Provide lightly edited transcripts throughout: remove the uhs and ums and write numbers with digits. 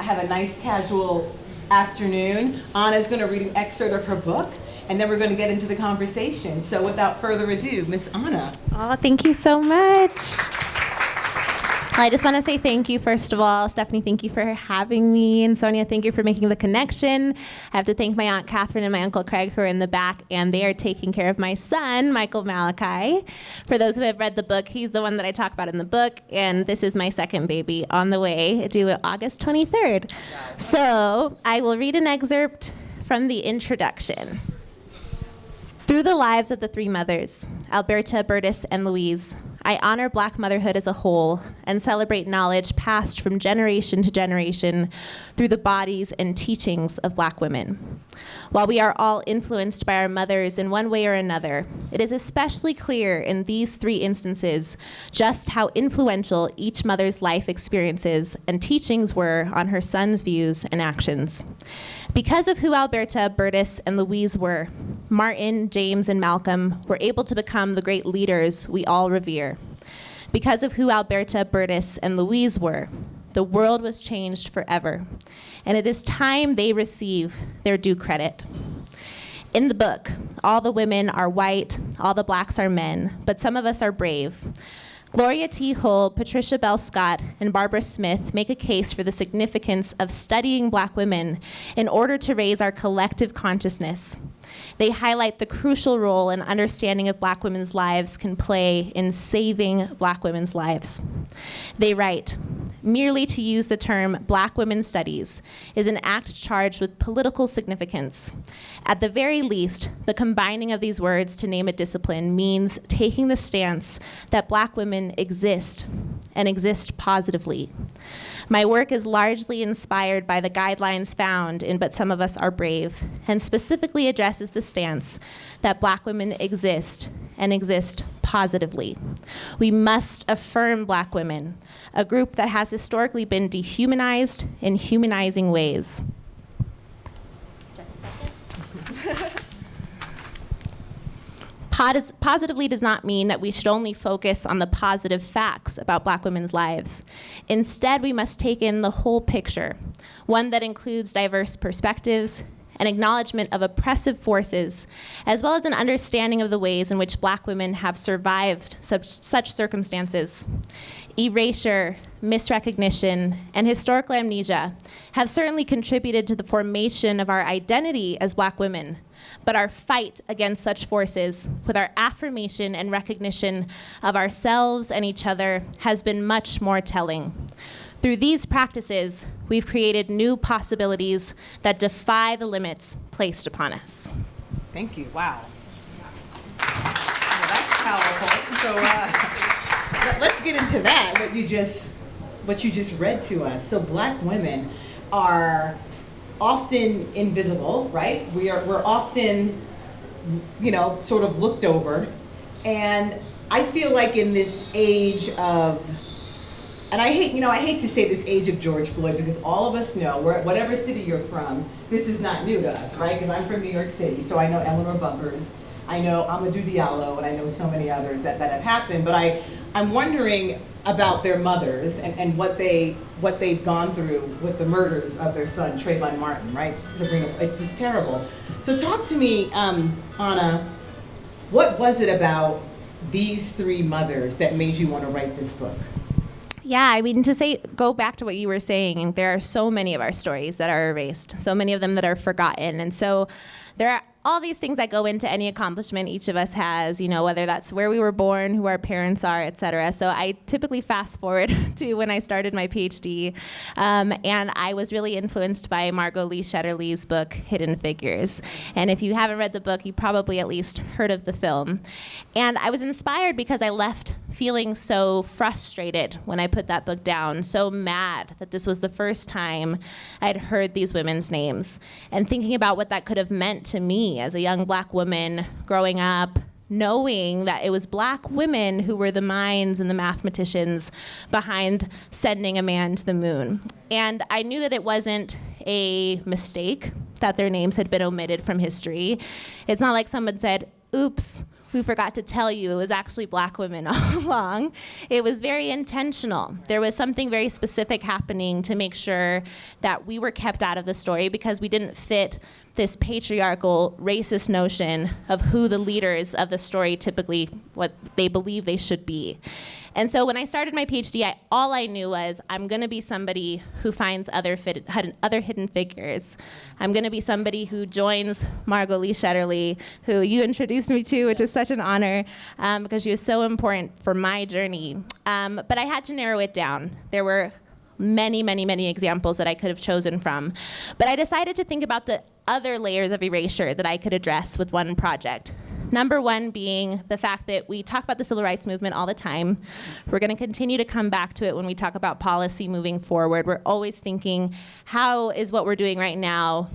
have a nice casual afternoon. Anna's going to read an excerpt of her book, and then we're going to get into the conversation. So without further ado, Miss Anna. Oh, thank you so much. I just want to say thank you, first of all. Stephanie, thank you for having me. And Sonia, thank you for making the connection. I have to thank my Aunt Catherine and my Uncle Craig, who are in the back, and they are taking care of my son, Michael Malachi. For those who have read the book, he's the one that I talk about in the book, and this is my second baby on the way, due August 23rd. So I will read an excerpt from the introduction. Through the lives of the three mothers, Alberta, Bertus, and Louise, I honor Black motherhood as a whole and celebrate knowledge passed from generation to generation through the bodies and teachings of Black women. While we are all influenced by our mothers in one way or another, it is especially clear in these three instances just how influential each mother's life experiences and teachings were on her son's views and actions. Because of who Alberta, Bertus, and Louise were, Martin, James, and Malcolm were able to become the great leaders we all revere. Because of who Alberta, Bertus, and Louise were, the world was changed forever, and it is time they receive their due credit. In the book, all the women are white, all the Blacks are men, but some of us are brave. Gloria T. Hull, Patricia Bell Scott, and Barbara Smith make a case for the significance of studying Black women in order to raise our collective consciousness. They highlight the crucial role an understanding of Black women's lives can play in saving Black women's lives. They write, merely to use the term Black women studies is an act charged with political significance. At the very least, the combining of these words to name a discipline means taking the stance that Black women exist and exist positively. My work is largely inspired by the guidelines found in But Some of Us Are Brave, and specifically addresses the stance that Black women exist and exist positively. We must affirm Black women, a group that has historically been dehumanized in humanizing ways. Just a second. Positively does not mean that we should only focus on the positive facts about Black women's lives. Instead, we must take in the whole picture, one that includes diverse perspectives, an acknowledgement of oppressive forces, as well as an understanding of the ways in which Black women have survived such circumstances. Erasure, misrecognition, and historical amnesia have certainly contributed to the formation of our identity as Black women, but our fight against such forces with our affirmation and recognition of ourselves and each other has been much more telling. Through these practices, we've created new possibilities that defy the limits placed upon us. Thank you. Wow. Well, that's powerful. So let's get into that, what you just read to us. So Black women are often invisible, right? We're often, sort of looked over. And I feel like in this age of, and I hate to say this age of George Floyd, because all of us know, whatever city you're from, this is not new to us, right? Because I'm from New York City, so I know Eleanor Bumpers, I know Amadou Diallo, and I know so many others that have happened. But I'm wondering about their mothers and what they've gone through with the murders of their son, Trayvon Martin, right? Sabrina, it's just terrible. So talk to me, Anna, what was it about these three mothers that made you want to write this book? Yeah, I mean, go back to what you were saying, there are so many of our stories that are erased, so many of them that are forgotten. And so there are all these things that go into any accomplishment each of us has, whether that's where we were born, who our parents are, et cetera. So I typically fast forward to when I started my PhD, and I was really influenced by Margot Lee Shetterly's book, Hidden Figures. And if you haven't read the book, you probably at least heard of the film. And I was inspired because I left feeling so frustrated when I put that book down, so mad that this was the first time I'd heard these women's names, and thinking about what that could have meant to me as a young Black woman growing up, knowing that it was Black women who were the minds and the mathematicians behind sending a man to the moon. And I knew that it wasn't a mistake that their names had been omitted from history. It's not like someone said, oops, who forgot to tell you it was actually Black women all along. It was very intentional. There was something very specific happening to make sure that we were kept out of the story because we didn't fit this patriarchal, racist notion of who the leaders of the story typically, what they believe they should be. And so when I started my PhD, all I knew was I'm going to be somebody who finds other hidden figures. I'm going to be somebody who joins Margot Lee Shetterly, who you introduced me to, which is such an honor because she was so important for my journey. But I had to narrow it down. There were many, many, many examples that I could have chosen from. But I decided to think about the other layers of erasure that I could address with one project. Number one being the fact that we talk about the civil rights movement all the time. We're going to continue to come back to it when we talk about policy moving forward. We're always thinking, how is what we're doing right now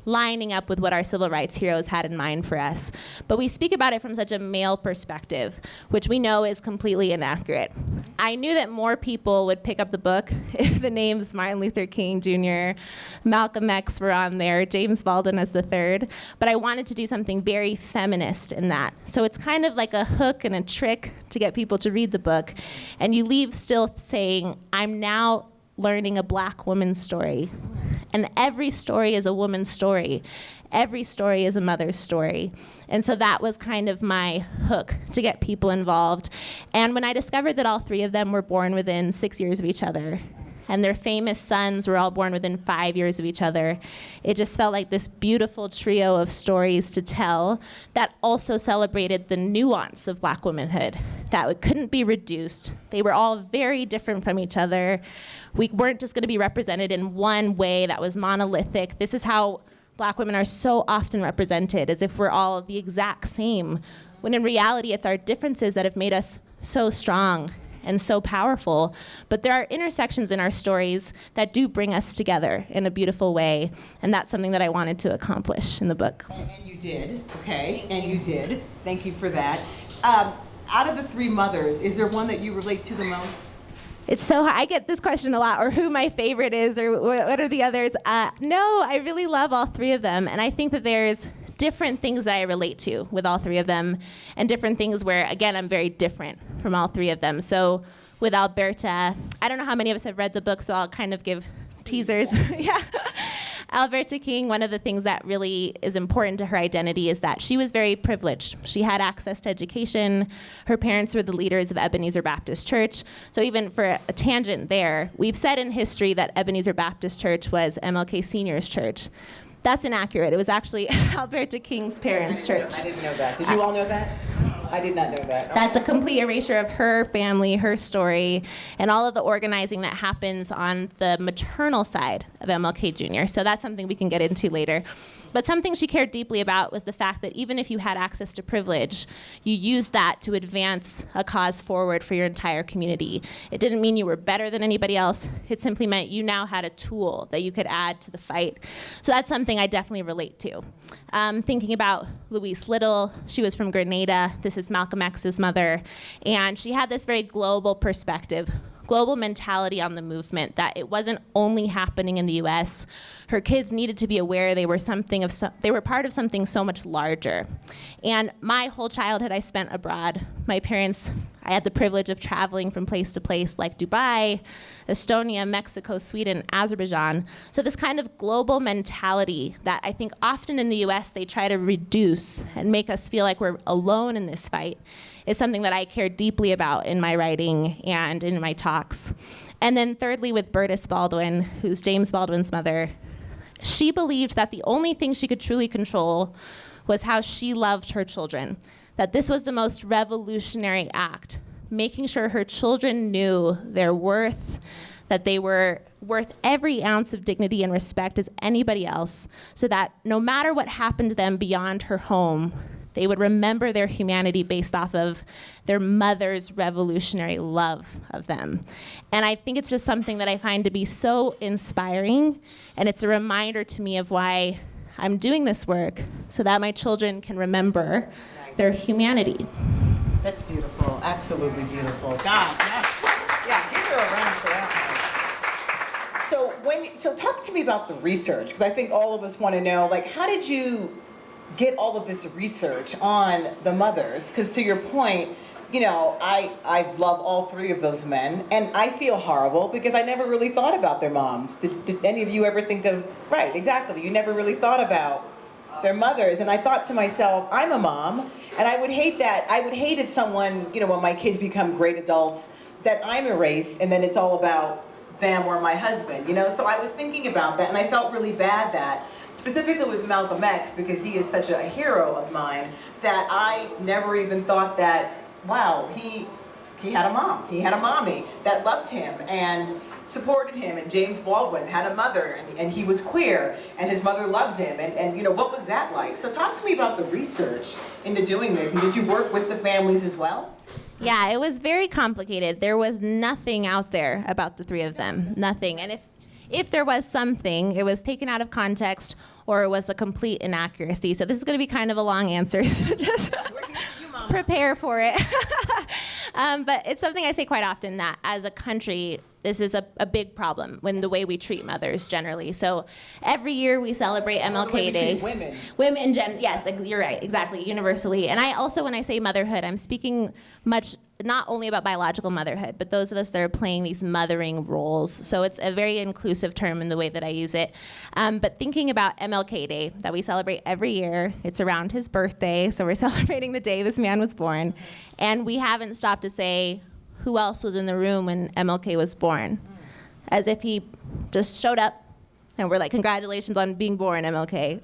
lining up with what our civil rights heroes had in mind for us? But we speak about it from such a male perspective, which we know is completely inaccurate. I knew that more people would pick up the book if the names Martin Luther King Jr., Malcolm X were on there, James Baldwin as the third, but I wanted to do something very feminist in that. So it's kind of like a hook and a trick to get people to read the book, and you leave still saying, I'm now learning a Black woman's story. And every story is a woman's story. Every story is a mother's story. And so that was kind of my hook to get people involved. And when I discovered that all three of them were born within 6 years of each other, and their famous sons were all born within 5 years of each other, it just felt like this beautiful trio of stories to tell that also celebrated the nuance of Black womanhood, that it couldn't be reduced. They were all very different from each other. We weren't just going to be represented in one way that was monolithic. This is how Black women are so often represented, as if we're all the exact same, when in reality it's our differences that have made us so strong and so powerful. But there are intersections in our stories that do bring us together in a beautiful way, and that's something that I wanted to accomplish in the book. And you did, okay, and you did. Thank you for that. Out of the three mothers, is there one that you relate to the most? It's so I get this question a lot, or who my favorite is, or what are the others? No, I really love all three of them, and I think that there's different things that I relate to with all three of them, and different things where, again, I'm very different from all three of them. So with Alberta, I don't know how many of us have read the book, so I'll kind of give teasers. Yeah. Alberta King, one of the things that really is important to her identity is that she was very privileged. She had access to education. Her parents were the leaders of Ebenezer Baptist Church. So even for a tangent there, we've said in history that Ebenezer Baptist Church was MLK Sr.'s church. That's inaccurate. It was actually Alberta King's parents' church. I didn't know that. Did you all know that? I did not know that. That's a complete erasure of her family, her story, and all of the organizing that happens on the maternal side of MLK Jr. So that's something we can get into later. But something she cared deeply about was the fact that even if you had access to privilege, you used that to advance a cause forward for your entire community. It didn't mean you were better than anybody else. It simply meant you now had a tool that you could add to the fight. So that's something I definitely relate to. Thinking about Louise Little, she was from Grenada. This is Malcolm X's mother. And she had this very global perspective, global mentality on the movement, that it wasn't only happening in the US. Her kids needed to be aware they were part of something so much larger. And my whole childhood I spent abroad. My parents, I had the privilege of traveling from place to place like Dubai, Estonia, Mexico, Sweden, Azerbaijan. So this kind of global mentality that I think often in the US they try to reduce and make us feel like we're alone in this fight is something that I care deeply about in my writing and in my talks. And then thirdly, with Bertis Baldwin, who's James Baldwin's mother, she believed that the only thing she could truly control was how she loved her children, that this was the most revolutionary act, making sure her children knew their worth, that they were worth every ounce of dignity and respect as anybody else, so that no matter what happened to them beyond her home, they would remember their humanity based off of their mother's revolutionary love of them. And I think it's just something that I find to be so inspiring, and it's a reminder to me of why I'm doing this work, so that my children can remember their humanity. That's beautiful, absolutely beautiful. God, yeah, give her a round for that one. So talk to me about the research, because I think all of us want to know, like, how did you get all of this research on the mothers? Because to your point, I love all three of those men, and I feel horrible because I never really thought about their moms. Did any of you ever think of, right, exactly, you never really thought about their mothers, and I thought to myself, I'm a mom, and I would hate that. I would hate if someone, when my kids become great adults, that I'm erased, and then it's all about them or my husband, So I was thinking about that, and I felt really bad that, specifically with Malcolm X, because he is such a hero of mine, that I never even thought that, wow, he had a mom, he had a mommy that loved him and supported him, and James Baldwin had a mother, and he was queer, and his mother loved him, and what was that like? So talk to me about the research into doing this, and did you work with the families as well? Yeah, it was very complicated. There was nothing out there about the three of them, nothing. And if there was something, it was taken out of context or it was a complete inaccuracy. So this is going to be kind of a long answer, so just prepare for it. But it's something I say quite often, that as a country, this is a big problem when the way we treat mothers generally. So every year we celebrate MLK Day. Women, yes, you're right, exactly, universally. And I also, when I say motherhood, I'm speaking much not only about biological motherhood, but those of us that are playing these mothering roles. So it's a very inclusive term in the way that I use it. But thinking about MLK Day, that we celebrate every year, it's around his birthday, so we're celebrating the day this man was born. And we haven't stopped to say, who else was in the room when MLK was born? As if he just showed up and we're like, congratulations on being born, MLK.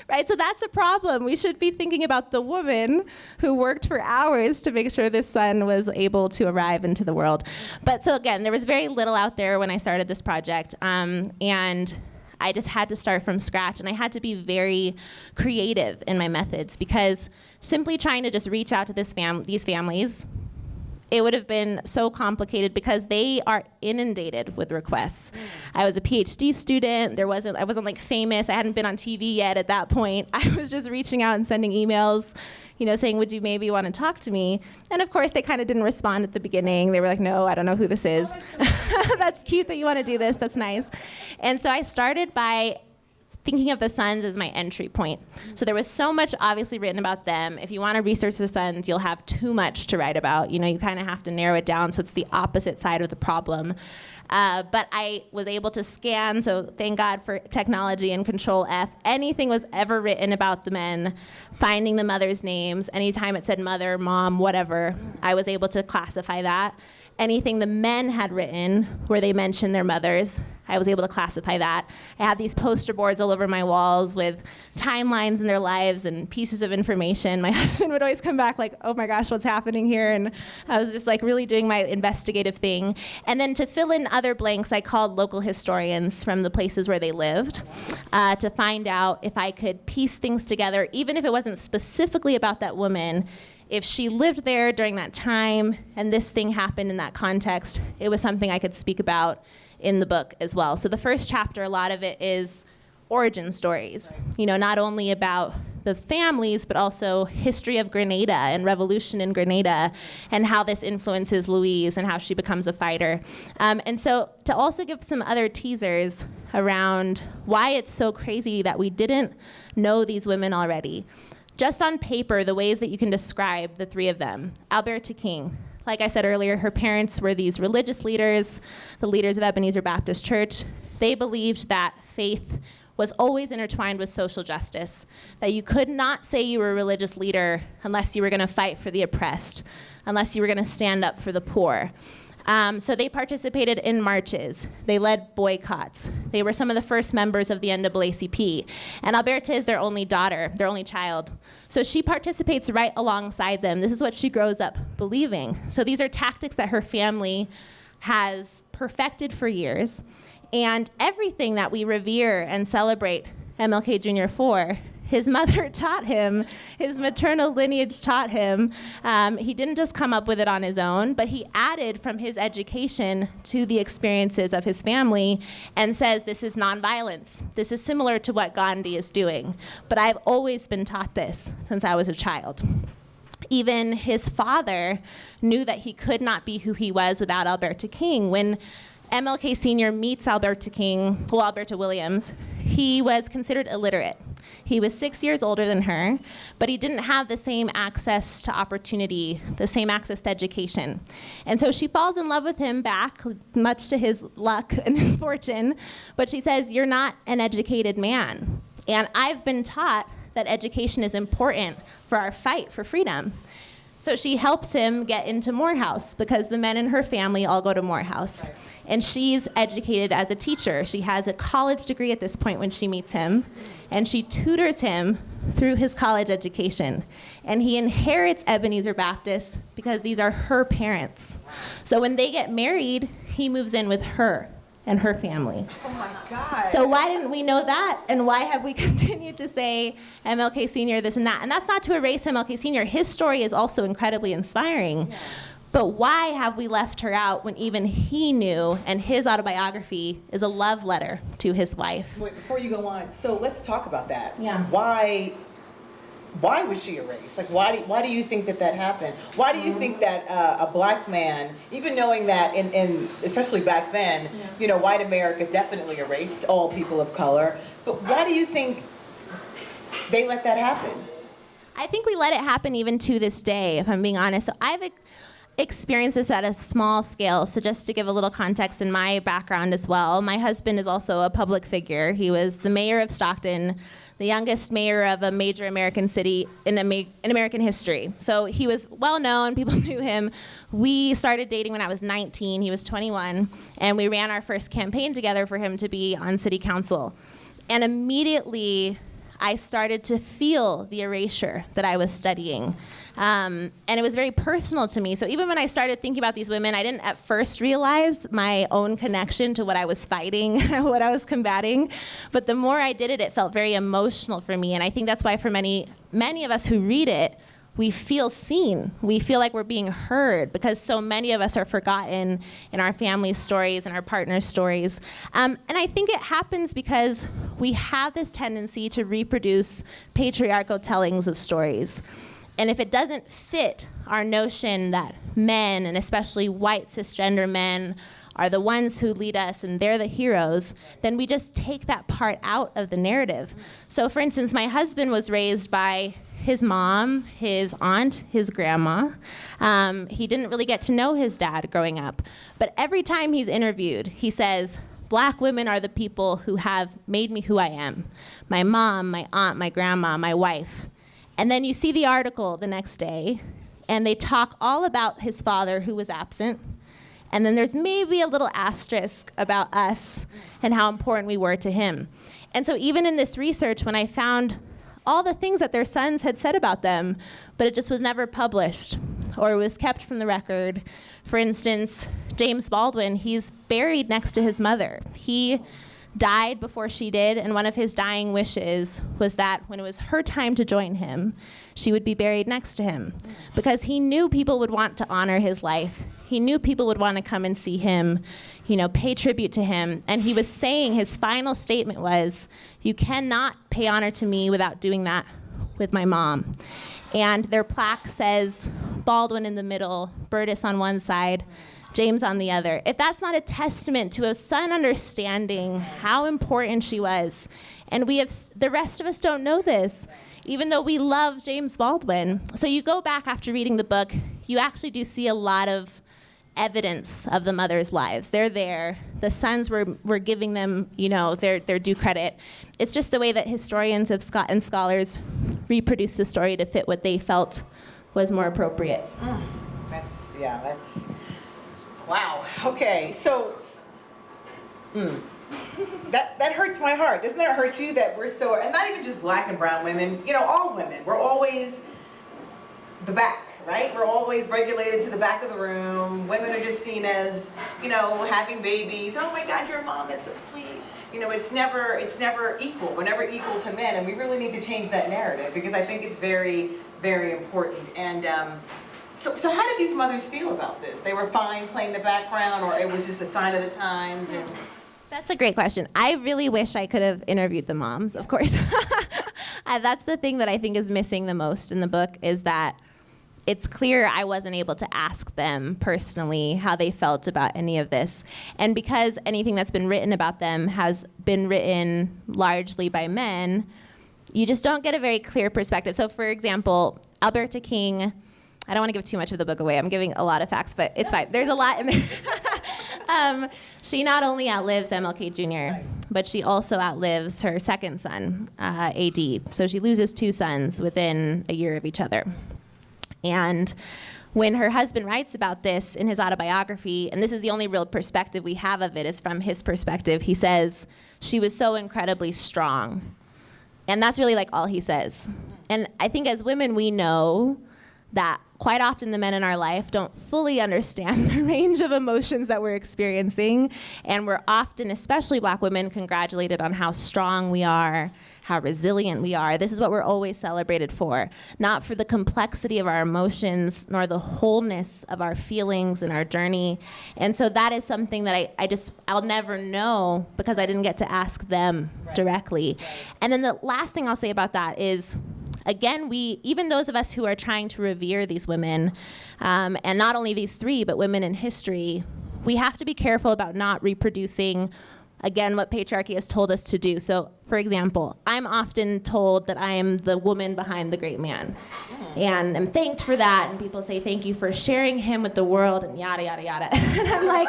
Right, so that's a problem. We should be thinking about the woman who worked for hours to make sure this son was able to arrive into the world. But so again, there was very little out there when I started this project, and I just had to start from scratch, and I had to be very creative in my methods, because simply trying to just reach out to these families, it would have been so complicated because they are inundated with requests. I was a PhD student. I wasn't like famous. I hadn't been on TV yet at that point. I was just reaching out and sending emails, saying, would you maybe want to talk to me? And of course, they kind of didn't respond at the beginning. They were like, no, I don't know who this is. That's cute that you want to do this. That's nice. And so I started by thinking of the sons as my entry point. So there was so much obviously written about them. If you want to research the sons, you'll have too much to write about. You kind of have to narrow it down, so it's the opposite side of the problem. But I was able to scan, so thank God for technology and Control F. Anything was ever written about the men, finding the mother's names, anytime it said mother, mom, whatever, I was able to classify that. Anything the men had written where they mentioned their mothers, I was able to classify that. I had these poster boards all over my walls with timelines in their lives and pieces of information. My husband would always come back like, oh my gosh, what's happening here? And I was just like really doing my investigative thing. And then to fill in other blanks, I called local historians from the places where they lived to find out if I could piece things together, even if it wasn't specifically about that woman. If she lived there during that time and this thing happened in that context, it was something I could speak about in the book as well. So the first chapter, a lot of it is origin stories, not only about the families, but also history of Grenada and revolution in Grenada and how this influences Louise and how she becomes a fighter. And so to also give some other teasers around why it's so crazy that we didn't know these women already. Just on paper, the ways that you can describe the three of them. Alberta King, like I said earlier, her parents were these religious leaders, the leaders of Ebenezer Baptist Church. They believed that faith was always intertwined with social justice, that you could not say you were a religious leader unless you were going to fight for the oppressed, unless you were going to stand up for the poor. So they participated in marches. They led boycotts. They were some of the first members of the NAACP. And Alberta is their only daughter, their only child. So she participates right alongside them. This is what she grows up believing. So these are tactics that her family has perfected for years. And everything that we revere and celebrate MLK Jr. for, his mother taught him, his maternal lineage taught him. He didn't just come up with it on his own, but he added from his education to the experiences of his family and says this is nonviolence. This is similar to what Gandhi is doing. But I've always been taught this since I was a child. Even his father knew that he could not be who he was without Alberta King. When MLK Sr. meets Alberta Williams, he was considered illiterate. He was 6 years older than her, but he didn't have the same access to opportunity, the same access to education. And so she falls in love with him back, much to his luck and his fortune, but she says, "You're not an educated man. And I've been taught that education is important for our fight for freedom." So she helps him get into Morehouse because the men in her family all go to Morehouse. And she's educated as a teacher. She has a college degree at this point when she meets him, and she tutors him through his college education. And he inherits Ebenezer Baptist because these are her parents. So when they get married, he moves in with her and her family. Oh my God. So why didn't we know that? And why have we continued to say MLK Sr. this and that? And that's not to erase MLK Sr. His story is also incredibly inspiring. Yeah. But why have we left her out when even he knew, and his autobiography is a love letter to his wife? Wait, before you go on, so let's talk about that. Yeah. Why was she erased? Like, why do you think that happened? Why do you think that a black man, even knowing that in especially back then, you know, white America definitely erased all people of color, but why do you think they let that happen? I think we let it happen even to this day, if I'm being honest. So I've experienced this at a small scale. So just to give a little context in my background as well, my husband is also a public figure. He was the mayor of Stockton, the youngest mayor of a major American city in American history. So he was well known, people knew him. We started dating when I was 19, he was 21, and we ran our first campaign together for him to be on city council. And immediately, I started to feel the erasure that I was studying. And it was very personal to me. So even when I started thinking about these women, I didn't at first realize my own connection to what I was fighting, what I was combating. But the more I did it, it felt very emotional for me. And I think that's why for many of us who read it, we feel seen. We feel like we're being heard because so many of us are forgotten in our family's stories and our partner's stories. And I think it happens because we have this tendency to reproduce patriarchal tellings of stories. And if it doesn't fit our notion that men, and especially white cisgender men, are the ones who lead us and they're the heroes, then we just take that part out of the narrative. So for instance, my husband was raised by his mom, his aunt, his grandma. He didn't really get to know his dad growing up. But every time he's interviewed, he says, "Black women are the people who have made me who I am. My mom, my aunt, my grandma, my wife." And then you see the article the next day, and they talk all about his father who was absent. And then there's maybe a little asterisk about us and how important we were to him. And so even in this research, when I found all the things that their sons had said about them, but it just was never published or it was kept from the record. For instance, James Baldwin, he's buried next to his mother. He died before she did, and one of his dying wishes was that when it was her time to join him, she would be buried next to him, because he knew people would want to honor his life. He knew people would want to come and see him, you know, pay tribute to him. And he was saying, his final statement was, "You cannot pay honor to me without doing that with my mom." And their plaque says Baldwin in the middle, Burtis on one side, James on the other. If that's not a testament to a son understanding how important she was, and the rest of us don't know this, even though we love James Baldwin. So you go back after reading the book, you actually do see a lot of evidence of the mothers' lives. They're there. The sons were giving them, you know, their due credit. It's just the way that historians and scholars reproduce the story to fit what they felt was more appropriate. That's wow. Okay, so that hurts my heart. Doesn't that hurt you that we're so, and not even just black and brown women, you know, all women, we're always the back, right? We're always regulated to the back of the room. Women are just seen as, you know, having babies. Oh my God, you're a mom, that's so sweet. You know, it's never equal. We're never equal to men, and we really need to change that narrative because I think it's very, very important. And So how did these mothers feel about this? They were fine playing the background, or it was just a sign of the times? And that's a great question. I really wish I could have interviewed the moms, of course. That's the thing that I think is missing the most in the book, is that it's clear I wasn't able to ask them personally how they felt about any of this. And because anything that's been written about them has been written largely by men, you just don't get a very clear perspective. So for example, Alberta King, I don't want to give too much of the book away. I'm giving a lot of facts, but it's fine. There's a lot in there. She not only outlives MLK Jr., but she also outlives her second son, AD. So she loses 2 sons within a year of each other. And when her husband writes about this in his autobiography, and this is the only real perspective we have of it is from his perspective, he says, she was so incredibly strong. And that's really like all he says. And I think as women, we know that quite often the men in our life don't fully understand the range of emotions that we're experiencing. And we're often, especially Black women, congratulated on how strong we are, how resilient we are. This is what we're always celebrated for, not for the complexity of our emotions, nor the wholeness of our feelings and our journey. And so that is something that I'll never know because I didn't get to ask them directly. And then the last thing I'll say about that is, again, even those of us who are trying to revere these women, and not only these 3, but women in history, we have to be careful about not reproducing, again, what patriarchy has told us to do. So, for example, I'm often told that I am the woman behind the great man. And I'm thanked for that, and people say, thank you for sharing him with the world, and yada, yada, yada. And I'm like,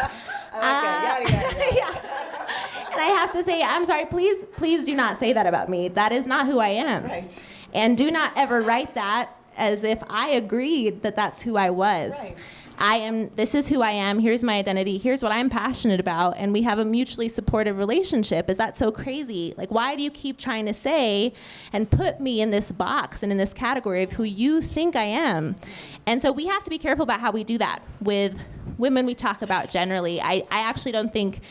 yada, yada, yada. yeah. And I have to say, I'm sorry, please do not say that about me. That is not who I am. Right. And do not ever write that as if I agreed that that's who I was. Right. This is who I am, here's my identity, here's what I'm passionate about, and we have a mutually supportive relationship. Is that so crazy? Like, why do you keep trying to say and put me in this box and in this category of who you think I am? And so we have to be careful about how we do that with women we talk about generally. I actually don't think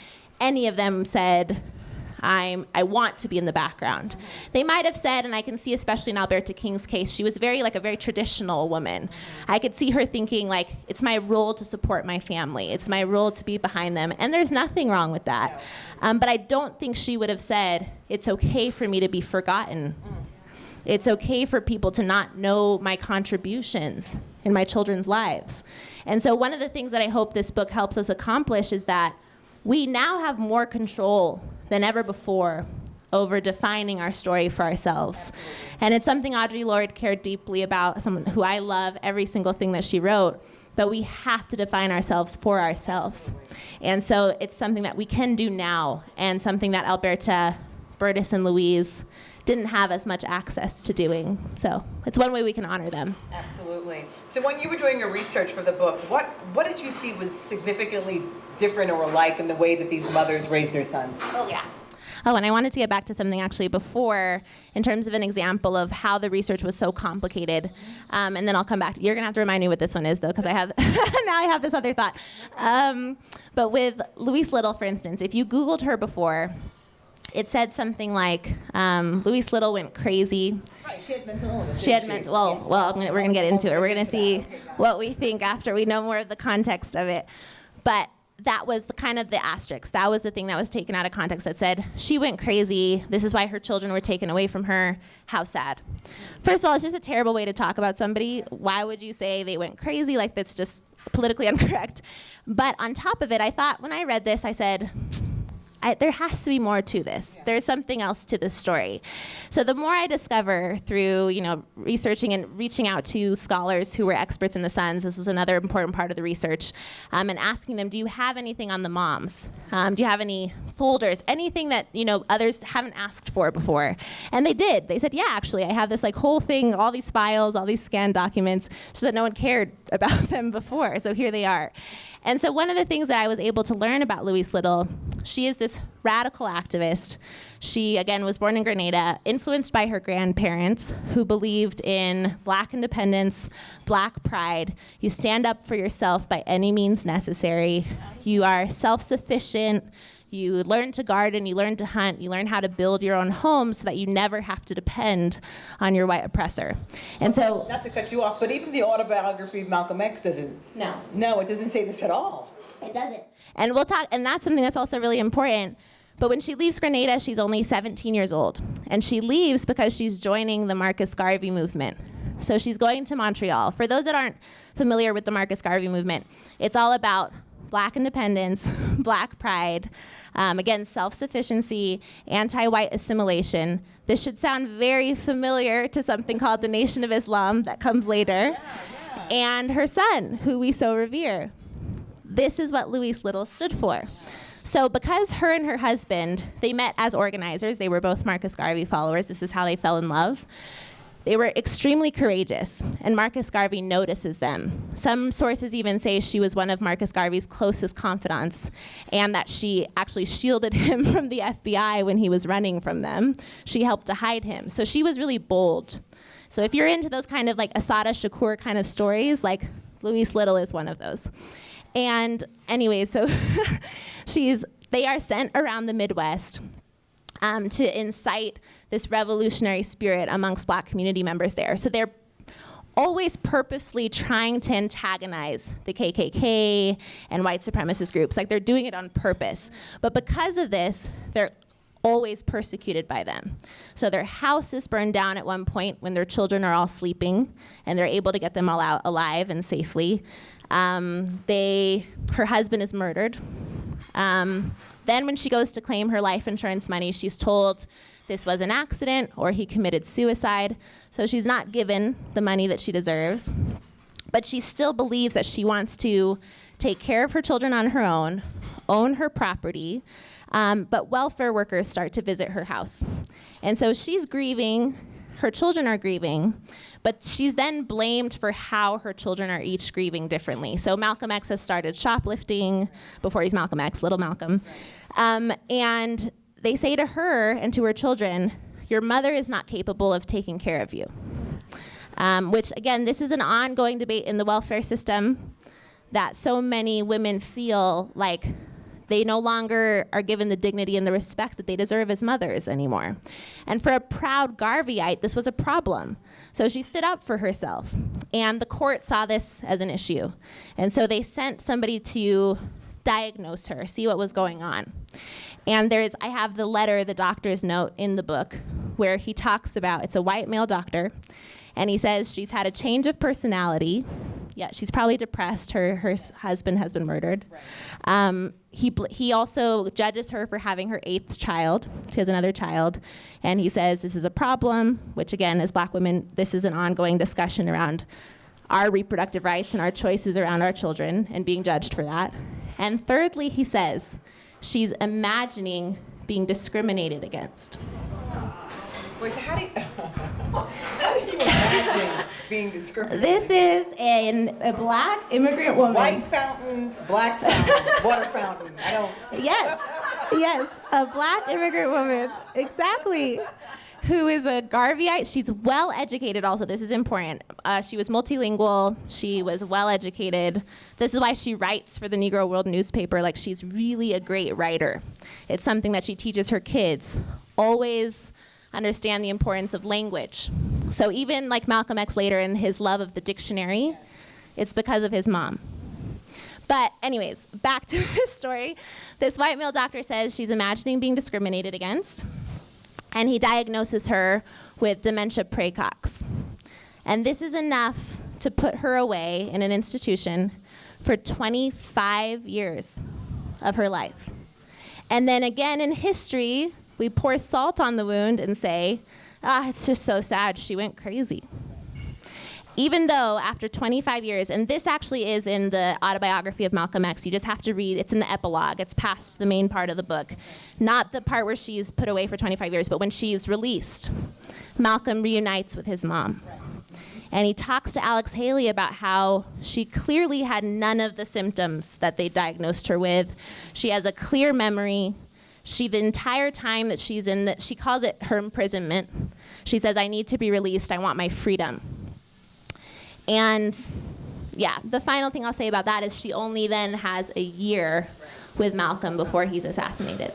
any of them said, I want to be in the background. They might have said, and I can see especially in Alberta King's case, she was a very traditional woman. I could see her thinking like, it's my role to support my family. It's my role to be behind them. And there's nothing wrong with that. But I don't think she would have said, it's okay for me to be forgotten. It's okay for people to not know my contributions in my children's lives. And so one of the things that I hope this book helps us accomplish is that we now have more control than ever before over defining our story for ourselves. And it's something Audre Lorde cared deeply about, someone who I love every single thing that she wrote, but we have to define ourselves for ourselves. And so it's something that we can do now, and something that Alberta, Bertus, and Louise didn't have as much access to doing. So it's one way we can honor them. Absolutely. So when you were doing your research for the book, what did you see was significantly different or alike in the way that these mothers raised their sons? Oh, yeah. Oh, and I wanted to get back to something actually before, in terms of an example of how the research was so complicated. And then I'll come back. You're going to have to remind me what this one is, though, because I have now I have this other thought. But with Louise Little, for instance, if you Googled her before, it said something like, Louise Little went crazy. Right, she had mental illness. She had mental, well, we're going to get into it. We're going to see what we think after we know more of the context of it. But that was the asterisk. That was the thing that was taken out of context that said, she went crazy. This is why her children were taken away from her. How sad. First of all, it's just a terrible way to talk about somebody. Why would you say they went crazy? Like, that's just politically incorrect. But on top of it, I thought, when I read this, I said, there has to be more to this. There's something else to this story. So the more I discover through, researching and reaching out to scholars who were experts in the sons, this was another important part of the research, and asking them, do you have anything on the moms? Do you have any folders, anything that, others haven't asked for before? And they did. They said, yeah, actually, I have this whole thing, all these files, all these scanned documents, so that no one cared about them before. So here they are. And so one of the things that I was able to learn about Louise Little, she is this radical activist. She, again, was born in Grenada, influenced by her grandparents who believed in Black independence, Black pride. You stand up for yourself by any means necessary. You are self-sufficient. You learn to garden, you learn to hunt, you learn how to build your own home so that you never have to depend on your white oppressor. And so, not to cut you off, but even the autobiography of Malcolm X doesn't. No, it doesn't say this at all. It doesn't. And we'll talk, and that's something that's also really important. But when she leaves Grenada, she's only 17 years old. And she leaves because she's joining the Marcus Garvey movement. So she's going to Montreal. For those that aren't familiar with the Marcus Garvey movement, it's all about Black independence, Black pride, again, self-sufficiency, anti-white assimilation. This should sound very familiar to something called the Nation of Islam that comes later, and her son, who we so revere. This is what Louise Little stood for. So because her and her husband, they met as organizers, they were both Marcus Garvey followers, this is how they fell in love. They were extremely courageous, and Marcus Garvey notices them. Some sources even say she was one of Marcus Garvey's closest confidants, and that she actually shielded him from the FBI when he was running from them. She helped to hide him. So she was really bold. So if you're into those kind of like Assata Shakur kind of stories, like Louise Little is one of those. And anyway, so they are sent around the Midwest to incite this revolutionary spirit amongst Black community members there. So they're always purposely trying to antagonize the KKK and white supremacist groups. Like, they're doing it on purpose. But because of this, they're always persecuted by them. So their house is burned down at one point when their children are all sleeping, and they're able to get them all out alive and safely. Her husband is murdered. Then when she goes to claim her life insurance money, she's told this was an accident or he committed suicide. So she's not given the money that she deserves. But she still believes that she wants to take care of her children on her own her property. But welfare workers start to visit her house. And so she's grieving, her children are grieving, but she's then blamed for how her children are each grieving differently. So Malcolm X has started shoplifting before he's Malcolm X, little Malcolm. And they say to her and to her children, your mother is not capable of taking care of you. Which, again, this is an ongoing debate in the welfare system, that so many women feel like they no longer are given the dignity and the respect that they deserve as mothers anymore. And for a proud Garveyite, this was a problem. So she stood up for herself. And the court saw this as an issue. And so they sent somebody to diagnose her, see what was going on. And I have the letter, the doctor's note in the book, where he talks about, it's a white male doctor, and he says she's had a change of personality. Yeah, she's probably depressed. Her husband has been murdered. Right. He also judges her for having her 8th child. She has another child. And he says this is a problem, which again, as Black women, this is an ongoing discussion around our reproductive rights and our choices around our children and being judged for that. And thirdly, he says she's imagining being discriminated against. Wait, so how do you imagine being discriminated? This is a Black immigrant woman. White fountain, black fountain, water fountain. Yes, a Black immigrant woman, exactly, who is a Garveyite. She's well educated also. This is important. She was multilingual. She was well educated. This is why she writes for the Negro World newspaper. Like, she's really a great writer. It's something that she teaches her kids. Always understand the importance of language. So even like Malcolm X later in his love of the dictionary, it's because of his mom. But anyways, back to this story. This white male doctor says she's imagining being discriminated against, and he diagnoses her with dementia praecox. And this is enough to put her away in an institution for 25 years of her life. And then again in history, we pour salt on the wound and say, it's just so sad, she went crazy. Even though after 25 years, and this actually is in the autobiography of Malcolm X, you just have to read, it's in the epilogue, it's past the main part of the book. Not the part where she's put away for 25 years, but when she's released, Malcolm reunites with his mom. And he talks to Alex Haley about how she clearly had none of the symptoms that they diagnosed her with. She has a clear memory. The entire time that she's in, she calls it her imprisonment. She says, I need to be released, I want my freedom. And yeah, the final thing I'll say about that is she only then has a year with Malcolm before he's assassinated.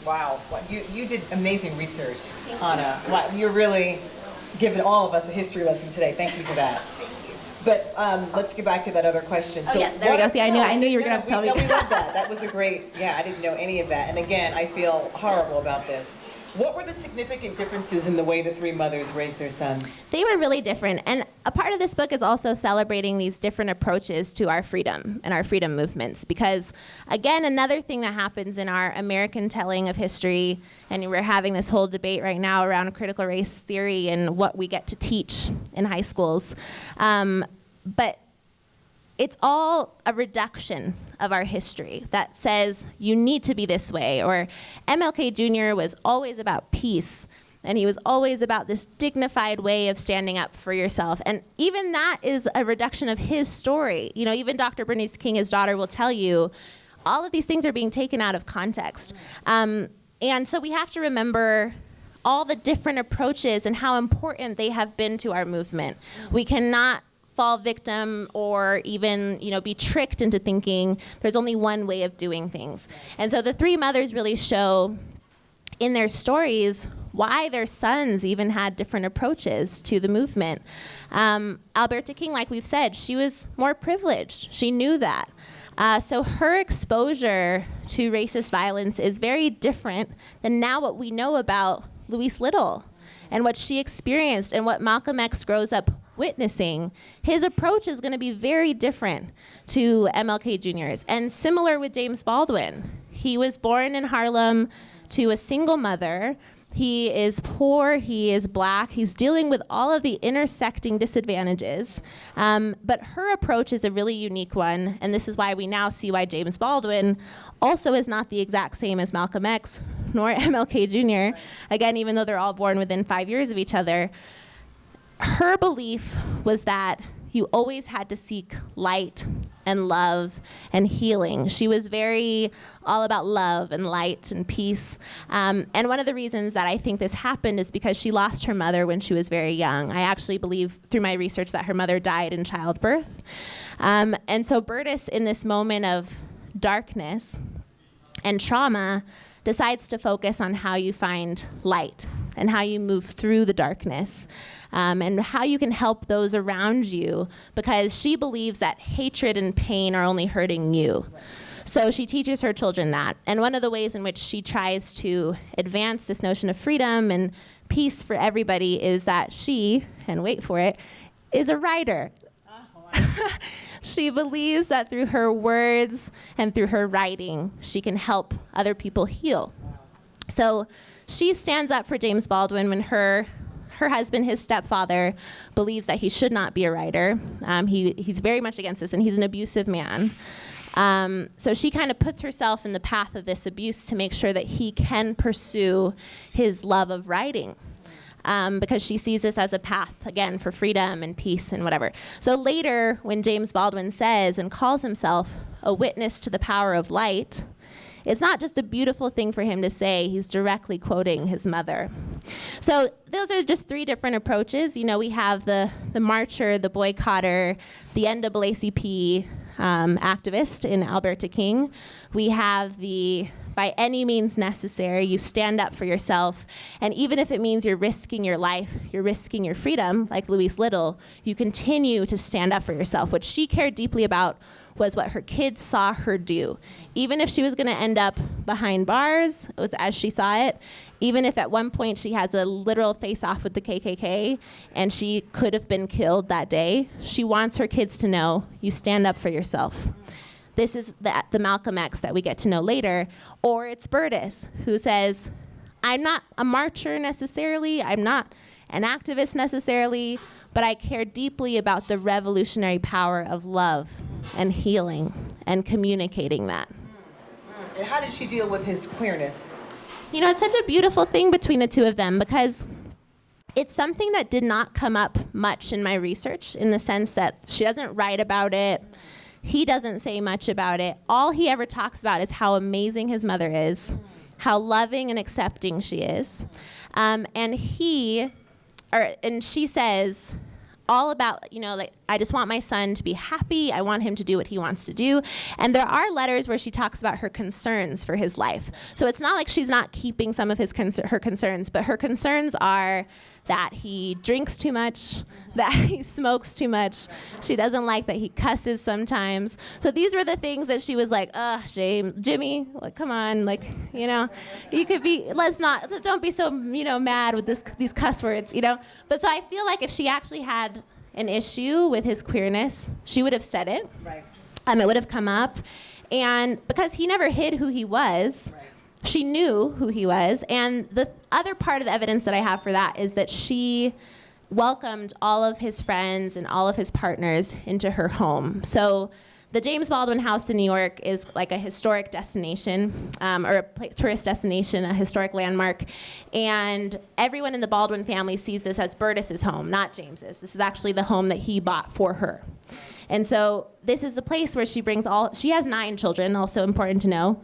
Wow, you did amazing research, Anna. Wow, you're really giving all of us a history lesson today. Thank you for that. But let's get back to that other question. So yes, there we go. See, I knew you were going to tell me. No, we love that. That was a great, I didn't know any of that. And again, I feel horrible about this. What were the significant differences in the way the three mothers raised their sons? They were really different. And a part of this book is also celebrating these different approaches to our freedom and our freedom movements, because again, another thing that happens in our American telling of history, and we're having this whole debate right now around critical race theory and what we get to teach in high schools, but it's all a reduction of our history that says you need to be this way, or MLK Jr. was always about peace, and he was always about this dignified way of standing up for yourself. And even that is a reduction of his story. You know, even Dr. Bernice King, his daughter, will tell you all of these things are being taken out of context. And so we have to remember all the different approaches and how important they have been to our movement. We cannot fall victim or even, be tricked into thinking there's only one way of doing things. And so the three mothers really show in their stories why their sons even had different approaches to the movement. Alberta King, like we've said, she was more privileged. She knew that. So her exposure to racist violence is very different than now what we know about Louise Little and what she experienced and what Malcolm X grows up witnessing. His approach is going to be very different to MLK Jr.'s. And similar with James Baldwin. He was born in Harlem to a single mother. He is poor, he is black, he's dealing with all of the intersecting disadvantages. But her approach is a really unique one, and this is why we now see why James Baldwin also is not the exact same as Malcolm X, nor MLK Jr. Again, even though they're all born within 5 years of each other, her belief was that you always had to seek light and love and healing. She was very all about love and light and peace. And one of the reasons that I think this happened is because she lost her mother when she was very young. I actually believe through my research that her mother died in childbirth. And so Burtis, in this moment of darkness and trauma, decides to focus on how you find light and how you move through the darkness, and how you can help those around you, because she believes that hatred and pain are only hurting you. So she teaches her children that. And one of the ways in which she tries to advance this notion of freedom and peace for everybody is that she, and wait for it, is a writer. She believes that through her words and through her writing, she can help other people heal. So she stands up for James Baldwin when her husband, his stepfather, believes that he should not be a writer. He's very much against this, and he's an abusive man. So she kind of puts herself in the path of this abuse to make sure that he can pursue his love of writing. Because she sees this as a path, again, for freedom and peace and whatever. So later, when James Baldwin says and calls himself a witness to the power of light, it's not just a beautiful thing for him to say, he's directly quoting his mother. So those are just three different approaches. We have the marcher, the boycotter, the NAACP activist in Alberta King. We have the by any means necessary, you stand up for yourself, and even if it means you're risking your life, you're risking your freedom, like Louise Little, you continue to stand up for yourself. What she cared deeply about was what her kids saw her do. Even if she was gonna end up behind bars, it was as she saw it, even if at one point she has a literal face-off with the KKK and she could have been killed that day, she wants her kids to know you stand up for yourself. This is the Malcolm X that we get to know later. Or it's Burtis, who says, I'm not a marcher necessarily, I'm not an activist necessarily, but I care deeply about the revolutionary power of love and healing and communicating that. And how did she deal with his queerness? It's such a beautiful thing between the two of them, because it's something that did not come up much in my research, in the sense that she doesn't write about it. He doesn't say much about it. All he ever talks about is how amazing his mother is, how loving and accepting she is. And she says all about, I just want my son to be happy. I want him to do what he wants to do. And there are letters where she talks about her concerns for his life. So it's not like she's not keeping some of her concerns, but her concerns are that he drinks too much, that he smokes too much. She doesn't like that he cusses sometimes. So these were the things that she was like, Jimmy, come on, you could be, don't be so, mad with these cuss words, But so I feel like if she actually had an issue with his queerness, she would have said it. Right. It would have come up. And because he never hid who he was, Right. she knew who he was. And the other part of the evidence that I have for that is that she welcomed all of his friends and all of his partners into her home. So the James Baldwin House in New York is like a historic destination, or a tourist destination, a historic landmark. And everyone in the Baldwin family sees this as Burtis's home, not James's. This is actually the home that he bought for her. And so this is the place where she brings she has 9 children, also important to know.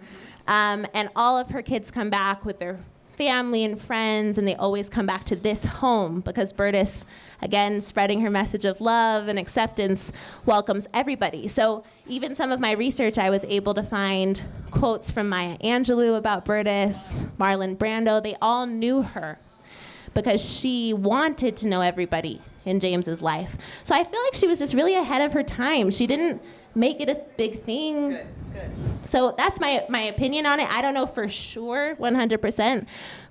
And all of her kids come back with their family and friends, and they always come back to this home because Burtis, again, spreading her message of love and acceptance, welcomes everybody. So even some of my research, I was able to find quotes from Maya Angelou about Burtis, Marlon Brando. They all knew her because she wanted to know everybody in James's life. So I feel like she was just really ahead of her time. She didn't make it a big thing. Good. So that's my opinion on it. I don't know for sure 100%,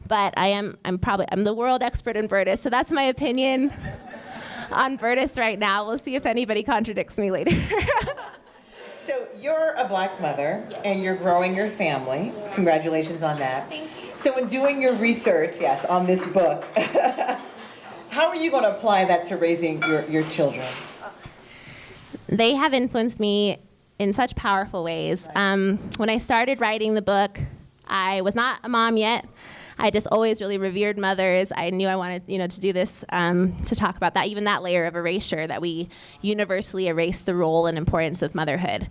but I'm the world expert in Burtis, so that's my opinion on Burtis right now. We'll see if anybody contradicts me later. So you're a Black mother, and you're growing your family. Congratulations on that. Thank you. So in doing your research, yes, on this book, how are you going to apply that to raising your children? They have influenced me in such powerful ways. When I started writing the book, I was not a mom yet. I just always really revered mothers. I knew I wanted, to do this, to talk about that, even that layer of erasure, that we universally erase the role and importance of motherhood.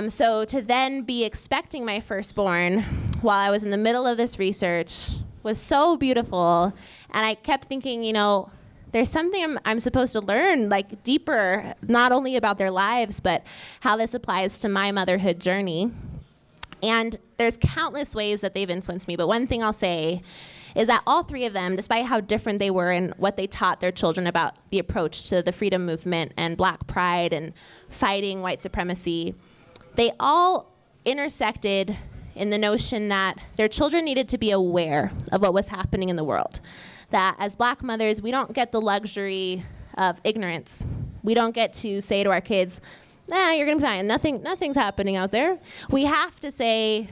So to then be expecting my firstborn while I was in the middle of this research was so beautiful. And I kept thinking, there's something I'm supposed to learn, like deeper, not only about their lives, but how this applies to my motherhood journey. And there's countless ways that they've influenced me, but one thing I'll say is that all 3 of them, despite how different they were and what they taught their children about the approach to the freedom movement and Black pride and fighting white supremacy, they all intersected in the notion that their children needed to be aware of what was happening in the world. That as Black mothers, we don't get the luxury of ignorance. We don't get to say to our kids, you're gonna be fine, nothing's happening out there. We have to say,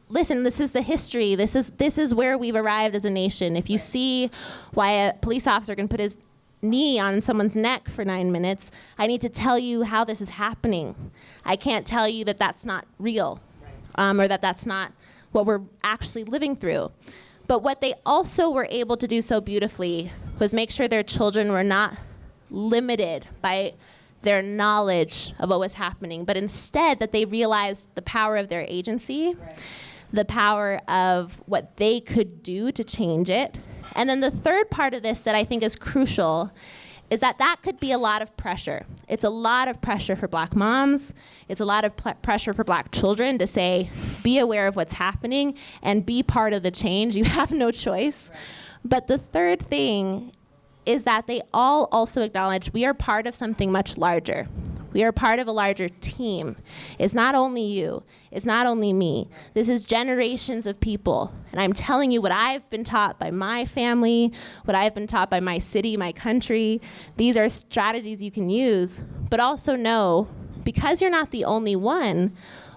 listen, this is the history, this is where we've arrived as a nation. If you see why a police officer can put his knee on someone's neck for 9 minutes, I need to tell you how this is happening. I can't tell you that that's not real, or that that's not what we're actually living through. But what they also were able to do so beautifully was make sure their children were not limited by their knowledge of what was happening, but instead that they realized the power of their agency, the power of what they could do to change it. And then the third part of this that I think is crucial is that could be a lot of pressure. It's a lot of pressure for Black moms. It's a lot of pressure for Black children to say, be aware of what's happening and be part of the change. You have no choice. But the third thing is that they all also acknowledge we are part of something much larger. We are part of a larger team. It's not only you. It's not only me. This is generations of people. And I'm telling you what I've been taught by my family, what I've been taught by my city, my country. These are strategies you can use. But also know, because you're not the only one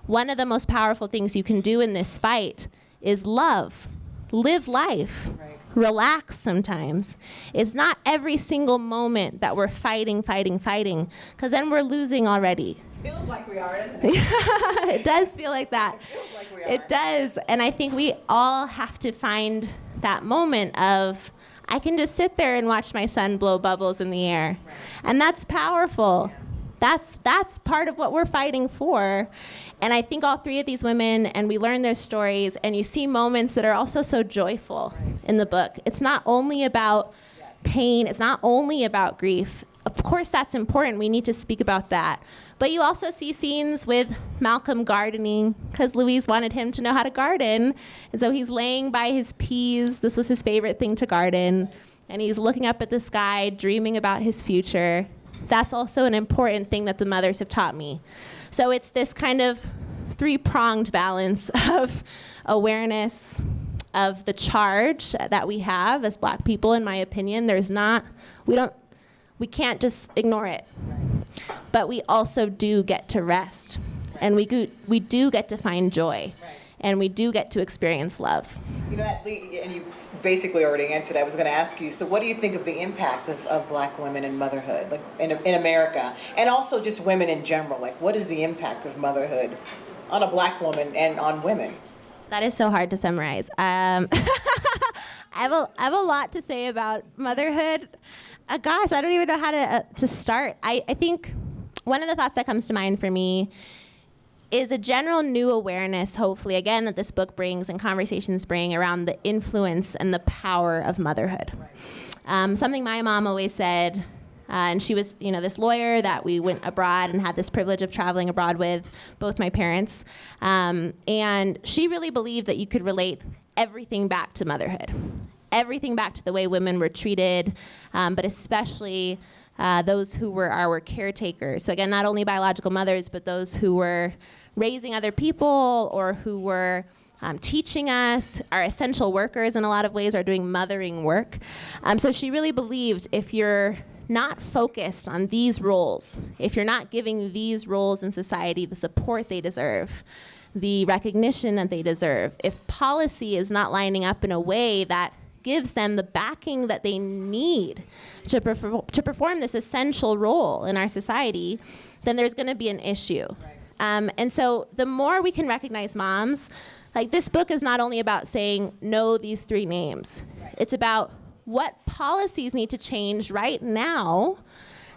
of the most powerful things you can do in this fight is love. Live life. Right. Relax sometimes. It's not every single moment that we're fighting, because then we're losing already. Feels like we are, doesn't it? It does feel like that. It feels like we are. It does. And I think we all have to find that moment of, I can just sit there and watch my son blow bubbles in the air. Right. And that's powerful. Yeah. That's part of what we're fighting for. And I think all 3 of these women, and we learn their stories, and you see moments that are also so joyful in the book. It's not only about pain. It's not only about grief. Of course, that's important. We need to speak about that. But you also see scenes with Malcolm gardening, because Louise wanted him to know how to garden. And so he's laying by his peas. This was his favorite thing to garden. And he's looking up at the sky, dreaming about his future. That's also an important thing that the mothers have taught me. So it's this kind of 3-pronged balance of awareness of the charge that we have as Black people, in my opinion. We we can't just ignore it. But we also do get to rest. And we do get to find joy. And we do get to experience love. You know, and you basically already answered. I was going to ask you, so what do you think of the impact of Black women in motherhood, like in America, and also just women in general? Like, what is the impact of motherhood on a Black woman and on women? That is so hard to summarize. I have a lot to say about motherhood. Gosh, I don't even know how to start. I think one of the thoughts that comes to mind for me is a general new awareness, hopefully, again, that this book brings and conversations bring around the influence and the power of motherhood. Something my mom always said, and she was, this lawyer that we went abroad and had this privilege of traveling abroad with, both my parents. And she really believed that you could relate everything back to motherhood, everything back to the way women were treated, but especially those who were our caretakers. So again, not only biological mothers, but those who were raising other people or who were teaching us, our essential workers in a lot of ways are doing mothering work. So she really believed if you're not focused on these roles, if you're not giving these roles in society the support they deserve, the recognition that they deserve, if policy is not lining up in a way that gives them the backing that they need to perform this essential role in our society, then there's going to be an issue. And so the more we can recognize moms, like this book is not only about saying, know these three names. It's about what policies need to change right now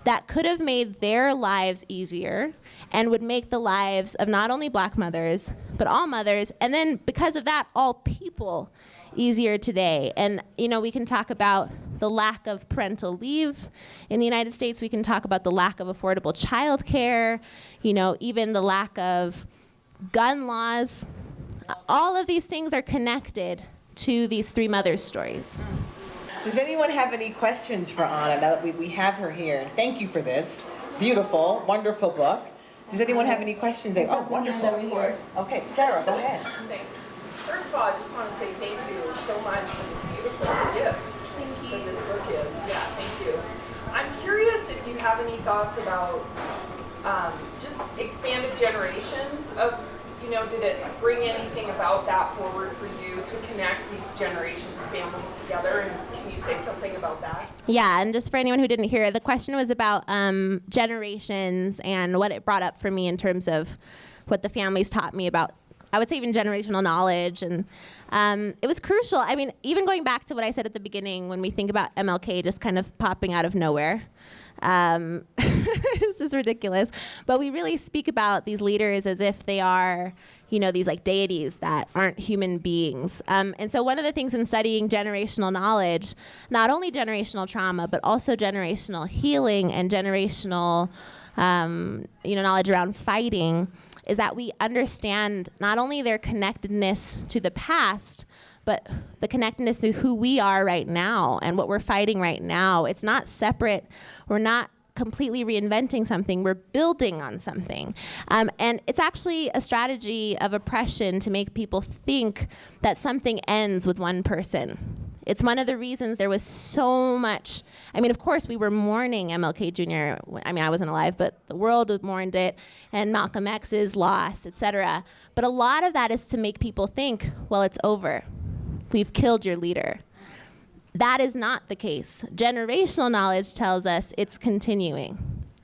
that could have made their lives easier and would make the lives of not only Black mothers, but all mothers, and then because of that, all people easier today. And, we can talk about the lack of parental leave in the United States. We can talk about the lack of affordable childcare, even the lack of gun laws. All of these things are connected to these three mothers' stories. Does anyone have any questions for Anna now that we have her here? Thank you for this beautiful, wonderful book. Does anyone have any questions? Oh, wonderful. Okay, Sarah, go ahead. Thanks. First of all, I just want to say thank you so much for this beautiful gift that this book is. Yeah, thank you. I'm curious if you have any thoughts about just expanded generations of, did it bring anything about that forward for you to connect these generations of families together? And can you say something about that? Yeah, and just for anyone who didn't hear, the question was about generations and what it brought up for me in terms of what the families taught me about, I would say, even generational knowledge. And it was crucial. I mean, even going back to what I said at the beginning, when we think about MLK just kind of popping out of nowhere, it's just ridiculous. But we really speak about these leaders as if they are, these like deities that aren't human beings. And so one of the things in studying generational knowledge, not only generational trauma, but also generational healing and generational, knowledge around fighting, is that we understand not only their connectedness to the past, but the connectedness to who we are right now and what we're fighting right now. It's not separate. We're not completely reinventing something. We're building on something. And it's actually a strategy of oppression to make people think that something ends with one person. It's one of the reasons there was so much. I mean, of course, we were mourning MLK Jr. I mean, I wasn't alive, but the world mourned it, and Malcolm X's loss, et cetera. But a lot of that is to make people think, well, it's over. We've killed your leader. That is not the case. Generational knowledge tells us it's continuing.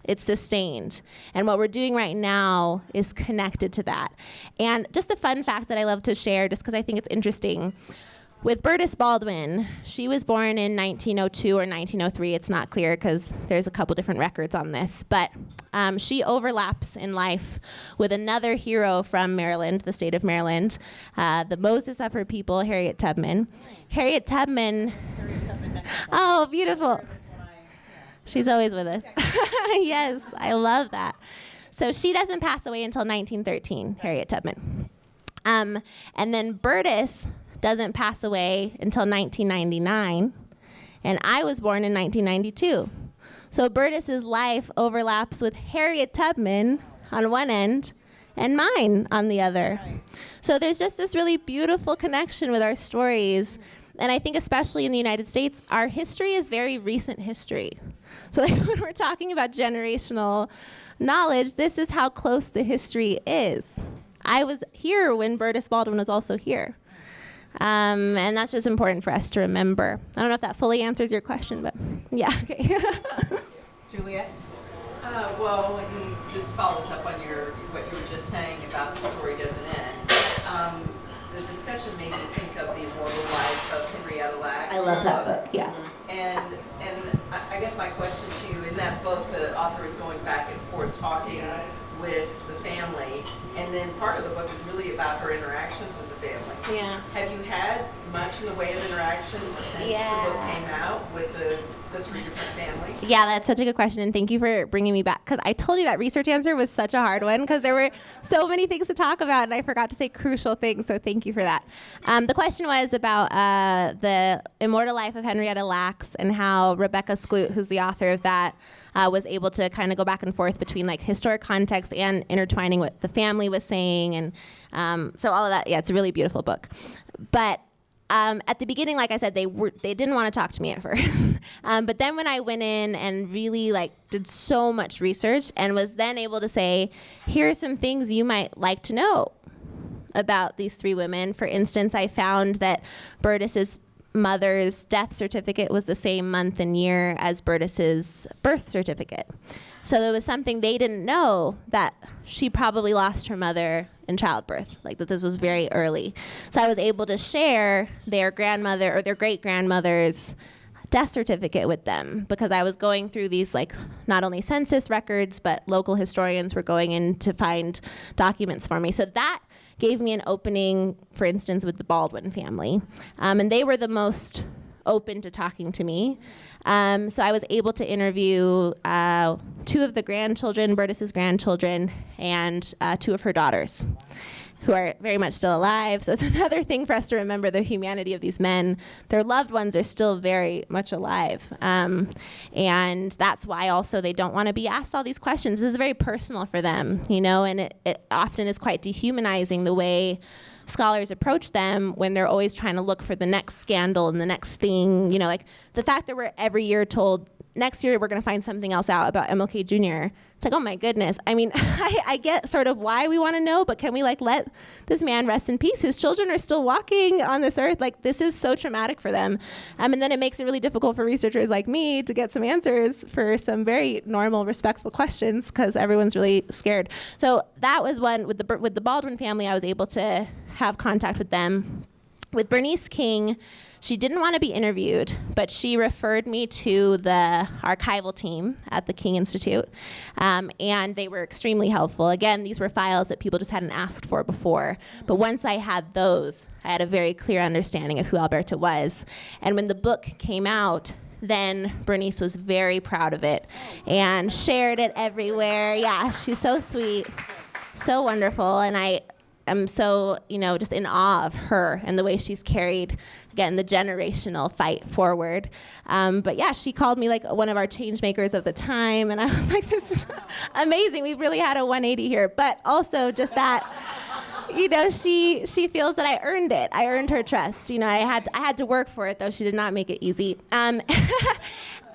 It's sustained. And what we're doing right now is connected to that. And just a fun fact that I love to share, just because I think it's interesting. With Bertus Baldwin, she was born in 1902 or 1903. It's not clear because there's a couple different records on this. But she overlaps in life with another hero from Maryland, the state of Maryland, the Moses of her people, Harriet Tubman. Harriet Tubman. Oh, beautiful. She's always with us. Yes, I love that. So she doesn't pass away until 1913, Harriet Tubman. And then Bertus doesn't pass away until 1999, and I was born in 1992. So Bertus's life overlaps with Harriet Tubman on one end and mine on the other. So there's just this really beautiful connection with our stories. And I think especially in the United States, our history is very recent history. So like when we're talking about generational knowledge, this is how close the history is. I was here when Bertus Baldwin was also here. And that's just important for us to remember. I don't know if that fully answers your question, but yeah, okay. Juliet? Well, this follows up on what you were just saying about the story doesn't end. The discussion made me think of The Immortal Life of Henrietta Lacks. I love that book, yeah. And I guess my question to you, in that book, the author is going back and forth talking with the family, and then part of the book is really about her interactions with the family. Yeah. Have you had much in the way of interactions since the book came out with the three different families? Yeah, that's such a good question, and thank you for bringing me back, because I told you that research answer was such a hard one, because there were so many things to talk about, and I forgot to say crucial things, so thank you for that. The question was about the Immortal Life of Henrietta Lacks, and how Rebecca Skloot, who's the author of that, was able to kind of go back and forth between like historic context and intertwining what the family was saying, and so all of that. Yeah, it's a really beautiful book. But at the beginning, like I said, they didn't want to talk to me at first. But then when I went in and really like did so much research and was then able to say, here are some things you might like to know about these three women. For instance, I found that Bertus's mother's death certificate was the same month and year as Bertus's birth certificate. So there was something they didn't know, that she probably lost her mother in childbirth, like that this was very early. So I was able to share their grandmother or their great-grandmother's death certificate with them, because I was going through these like not only census records, but local historians were going in to find documents for me. So that gave me an opening, for instance, with the Baldwin family. And they were the most open to talking to me. So I was able to interview two of the grandchildren, Bertus's grandchildren, and two of her daughters, who are very much still alive. So it's another thing for us to remember, the humanity of these men. Their loved ones are still very much alive. And that's why also they don't want to be asked all these questions. This is very personal for them, you know, and it often is quite dehumanizing the way scholars approach them when they're always trying to look for the next scandal and the next thing, you know, like the fact that we're every year told, next year we're going to find something else out about MLK Jr. It's like, oh my goodness. I mean, I get sort of why we want to know, but can we like let this man rest in peace? His children are still walking on this earth. Like, this is so traumatic for them. And then it makes it really difficult for researchers like me to get some answers for some very normal, respectful questions, because everyone's really scared. So that was one with the Baldwin family. I was able to have contact with them. With Bernice King, she didn't want to be interviewed, but she referred me to the archival team at the King Institute, and they were extremely helpful. Again, these were files that people just hadn't asked for before, but once I had those, I had a very clear understanding of who Alberta was. And when the book came out, then Bernice was very proud of it and shared it everywhere. Yeah, she's so sweet, so wonderful, and I'm so, just in awe of her and the way she's carried, again, the generational fight forward. But yeah, she called me like one of our change makers of the time, and I was like, this is amazing. We've really had a 180 here. But also just that, she feels that I earned it. I earned her trust. I had to work for it, though. She did not make it easy. And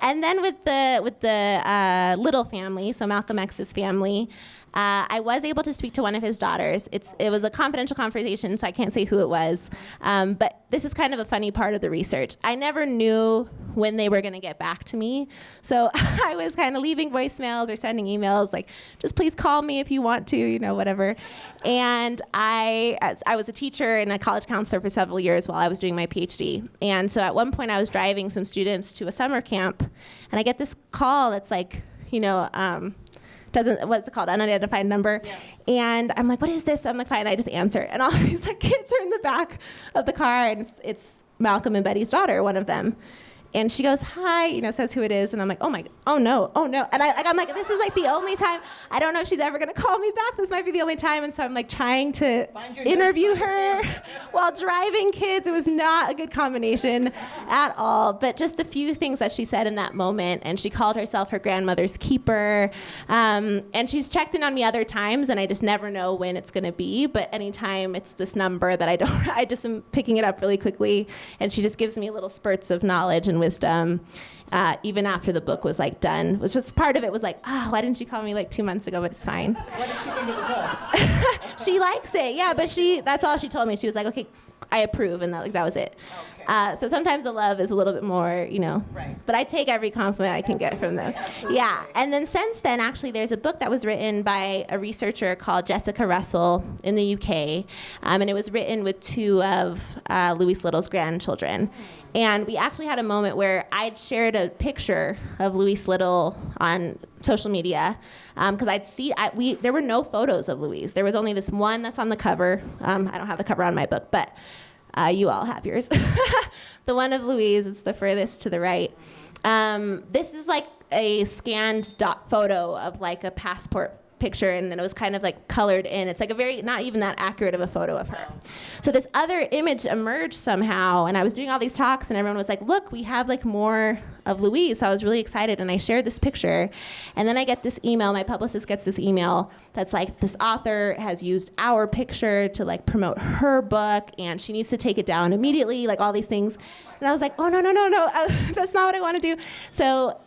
then with the Little family, so Malcolm X's family, I was able to speak to one of his daughters. It was a confidential conversation, so I can't say who it was. But this is kind of a funny part of the research. I never knew when they were going to get back to me. So I was kind of leaving voicemails or sending emails like, just please call me if you want to, whatever. And I was a teacher and a college counselor for several years while I was doing my PhD. And so at one point I was driving some students to a summer camp, and I get this call that's like, what's it called, unidentified number. Yeah. And I'm like, what is this? I'm like, fine, I just answer. And all these kids are in the back of the car, and it's Malcolm and Betty's daughter, one of them. And she goes, hi, says who it is. And I'm like, oh no. And I'm like, this is like the only time, I don't know if she's ever gonna call me back. This might be the only time. And so I'm like trying to interview her while driving kids. It was not a good combination at all. But just the few things that she said in that moment. And she called herself her grandmother's keeper. And she's checked in on me other times, and I just never know when it's gonna be. But anytime it's this number that I just am picking it up really quickly. And she just gives me little spurts of knowledge and wisdom. Even after the book was like done, it was just part of it was like, why didn't you call me like 2 months ago? But it's fine. What did she think of the book? She likes it, yeah. But that's all she told me. She was like, okay, I approve, and that was it. Okay. So sometimes the love is a little bit more, Right. But I take every compliment I can get from them. Absolutely. Yeah. And then since then, actually, there's a book that was written by a researcher called Jessica Russell in the UK, and it was written with 2 of Louise Little's grandchildren. And we actually had a moment where I'd shared a picture of Louise Little on social media because there were no photos of Louise. There was only this one that's on the cover. I don't have the cover on my book, but you all have yours. The one of Louise, it's the furthest to the right. This is like a scanned photo of like a passport picture, and then it was kind of like colored in. It's like a very, not even that accurate of a photo of her. So this other image emerged somehow, and I was doing all these talks, and everyone was like, look, we have like more of Louise. So I was really excited, and I shared this picture, and then I get this email, my publicist gets this email that's like, this author has used our picture to like promote her book, and she needs to take it down immediately, like all these things. And I was like, oh, no, that's not what I want to do. So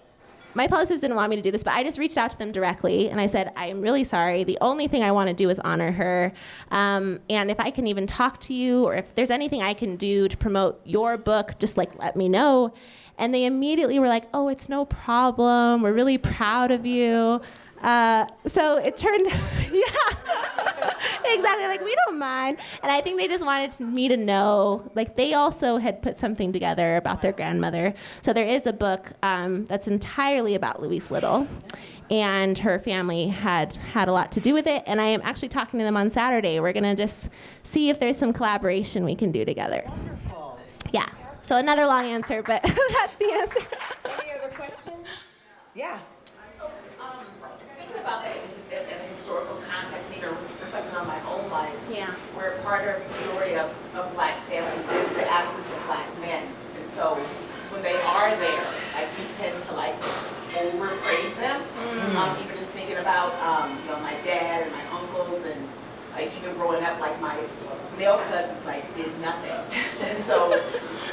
my publicist didn't want me to do this, but I just reached out to them directly, and I said, I am really sorry. The only thing I want to do is honor her. And if I can even talk to you, or if there's anything I can do to promote your book, just like let me know. And they immediately were like, oh, it's no problem. We're really proud of you. So it turned, yeah, exactly, like we don't mind. And I think they just wanted me to know, like they also had put something together about their grandmother. So there is a book that's entirely about Louise Little, and her family had a lot to do with it. And I am actually talking to them on Saturday. We're gonna just see if there's some collaboration we can do together. Wonderful. Yeah, so another long answer, but that's the answer. Any other questions? Yeah. So, thinking about that in a historical context, even reflecting on my own life, Yeah. where part of the story of Black families is the absence of Black men. And so when they are there, like we tend to like overpraise them. Even just thinking about my dad and my uncles, and like even growing up, like my male cousins like did nothing. And so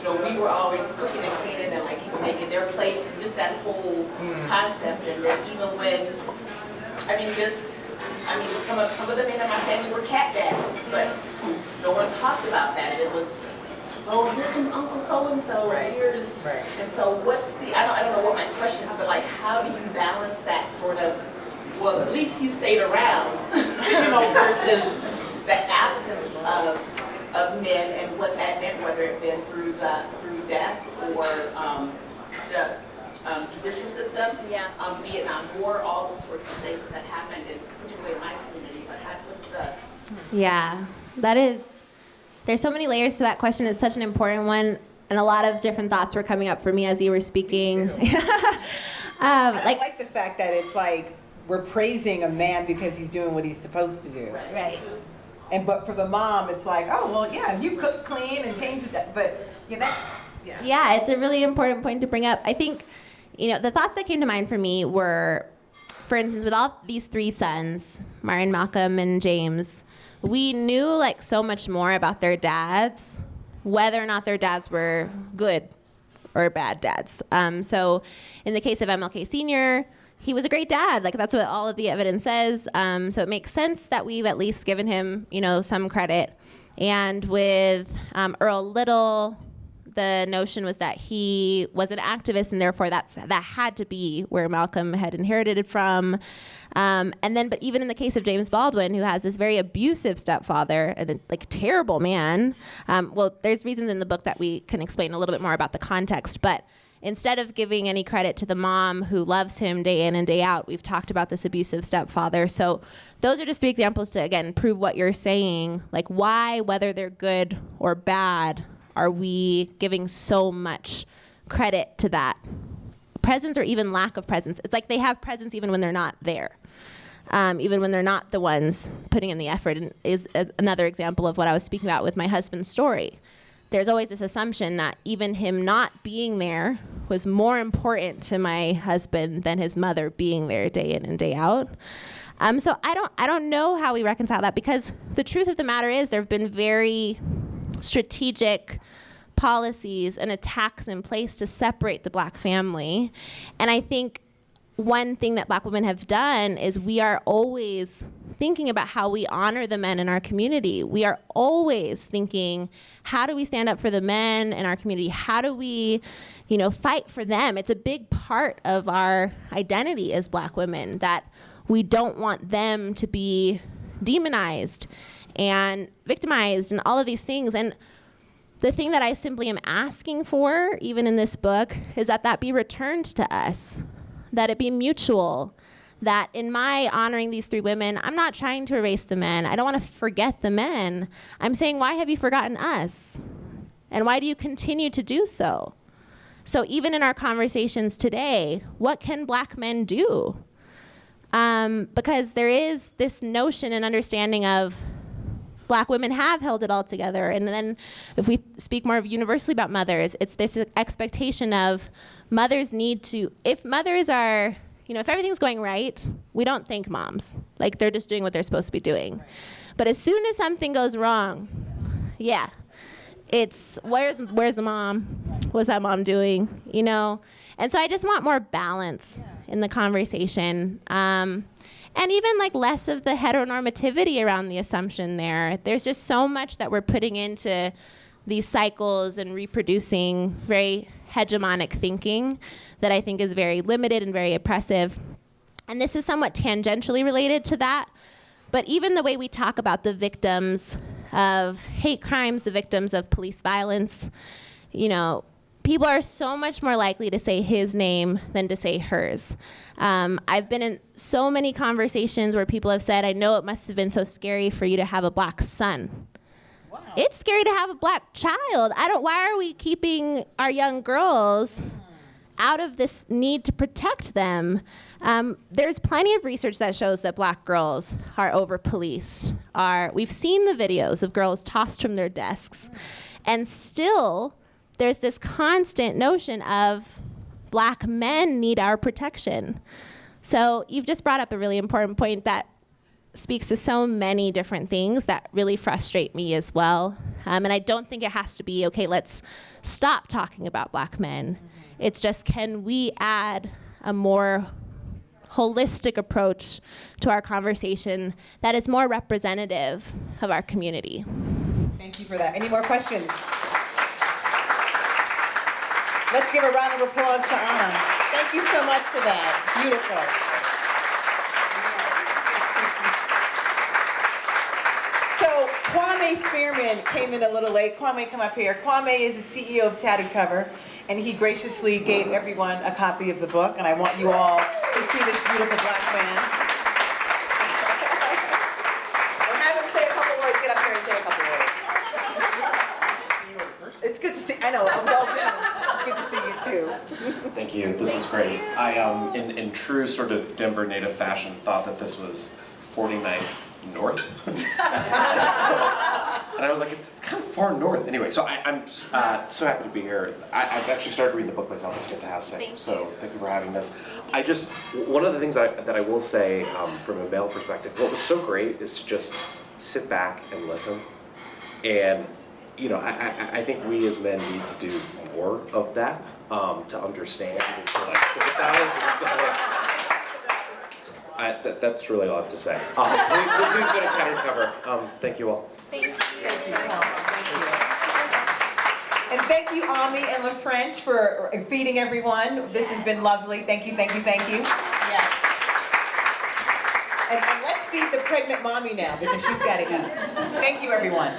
we were always cooking and cleaning and like even making their plates, and just that whole concept. And then even when some of the men in my family were cat dads, but no one talked about that. It was, oh, here comes Uncle so-and-so, Right. here's, Right. and so what's the, I don't know what my question is, but like, how do you balance that sort of, well, at least he stayed around, versus the absence of men and what that meant, whether it been through death or the judicial system, Vietnam War, all those sorts of things that happened, particularly in my community. But what's the Yeah, there's so many layers to that question. It's such an important one, and a lot of different thoughts were coming up for me as you were speaking. I like the fact that it's like we're praising a man because he's doing what he's supposed to do. Right. But for the mom, it's like, oh, well, yeah, you cook, clean, and change the, but Yeah, it's a really important point to bring up. I think, the thoughts that came to mind for me were, for instance, with all these 3 sons, Myron, Malcolm, and James, we knew like so much more about their dads, whether or not their dads were good or bad dads. So in the case of MLK Sr., he was a great dad. Like that's what all of the evidence says. So it makes sense that we've at least given him, some credit. And with Earl Little, the notion was that he was an activist, and therefore that had to be where Malcolm had inherited it from. But even in the case of James Baldwin, who has this very abusive stepfather and a terrible man, there's reasons in the book that we can explain a little bit more about the context, but instead of giving any credit to the mom who loves him day in and day out, we've talked about this abusive stepfather. So those are just 3 examples to, again, prove what you're saying. Like why, whether they're good or bad, are we giving so much credit to that presence or even lack of presence? It's like they have presence even when they're not there, even when they're not the ones putting in the effort. And is another example of what I was speaking about with my husband's story. There's always this assumption that even him not being there was more important to my husband than his mother being there day in and day out. So I don't know how we reconcile that, because the truth of the matter is there have been very strategic policies and attacks in place to separate the Black family. And I think one thing that Black women have done is we are always thinking about how we honor the men in our community. We are always thinking, how do we stand up for the men in our community? How do we, fight for them? It's a big part of our identity as Black women that we don't want them to be demonized and victimized and all of these things. And the thing that I simply am asking for, even in this book, is that be returned to us, that it be mutual, that in my honoring these 3 women, I'm not trying to erase the men. I don't want to forget the men. I'm saying, why have you forgotten us? And why do you continue to do so? So even in our conversations today, what can Black men do? Because there is this notion and understanding of Black women have held it all together. And then if we speak more universally about mothers, it's this expectation of mothers need to, if mothers are, if everything's going right, we don't thank moms. Like they're just doing what they're supposed to be doing. Right. But as soon as something goes wrong, yeah, it's where's the mom? What's that mom doing? And so I just want more balance in the conversation. And even like less of the heteronormativity around the assumption there. There's just so much that we're putting into these cycles and reproducing very hegemonic thinking that I think is very limited and very oppressive. And this is somewhat tangentially related to that. But even the way we talk about the victims of hate crimes, the victims of police violence, people are so much more likely to say his name than to say hers. I've been in so many conversations where people have said, I know it must have been so scary for you to have a Black son. Wow. It's scary to have a Black child. Why are we keeping our young girls out of this need to protect them? There's plenty of research that shows that Black girls are over-policed. We've seen the videos of girls tossed from their desks. And still, there's this constant notion of Black men need our protection. So you've just brought up a really important point that speaks to so many different things that really frustrate me as well. And I don't think it has to be, okay, let's stop talking about Black men. It's just, can we add a more holistic approach to our conversation that is more representative of our community? Thank you for that. Any more questions? Let's give a round of applause to Anna. Thank you so much for that. Beautiful. So Kwame Spearman came in a little late. Kwame, come up here. Kwame is the CEO of Tattered Cover, and he graciously gave everyone a copy of the book, and I want you all to see this beautiful Black man. And have him say a couple words. Get up here and say a couple words. It's good to see. I know. I was all Zoom. It's good to see you too. Thank you. This is great. I, in true sort of Denver native fashion, thought that this was 49th North. And I was like, it's kind of far north. Anyway, so I'm so happy to be here. I've actually started reading the book myself. It's fantastic. So thank you for having this. One of the things that I will say from a male perspective, what was so great is to just sit back and listen. And I think we as men need to do more of that to understand and to like sympathize. That's really all I have to say. Please go to Tattered Cover. Thank you all. Thank you. And thank you, Ami and LaFrench, for feeding everyone. This has been lovely. Thank you, thank you, thank you. Yes. And let's feed the pregnant mommy now because she's got to eat. Thank you, everyone.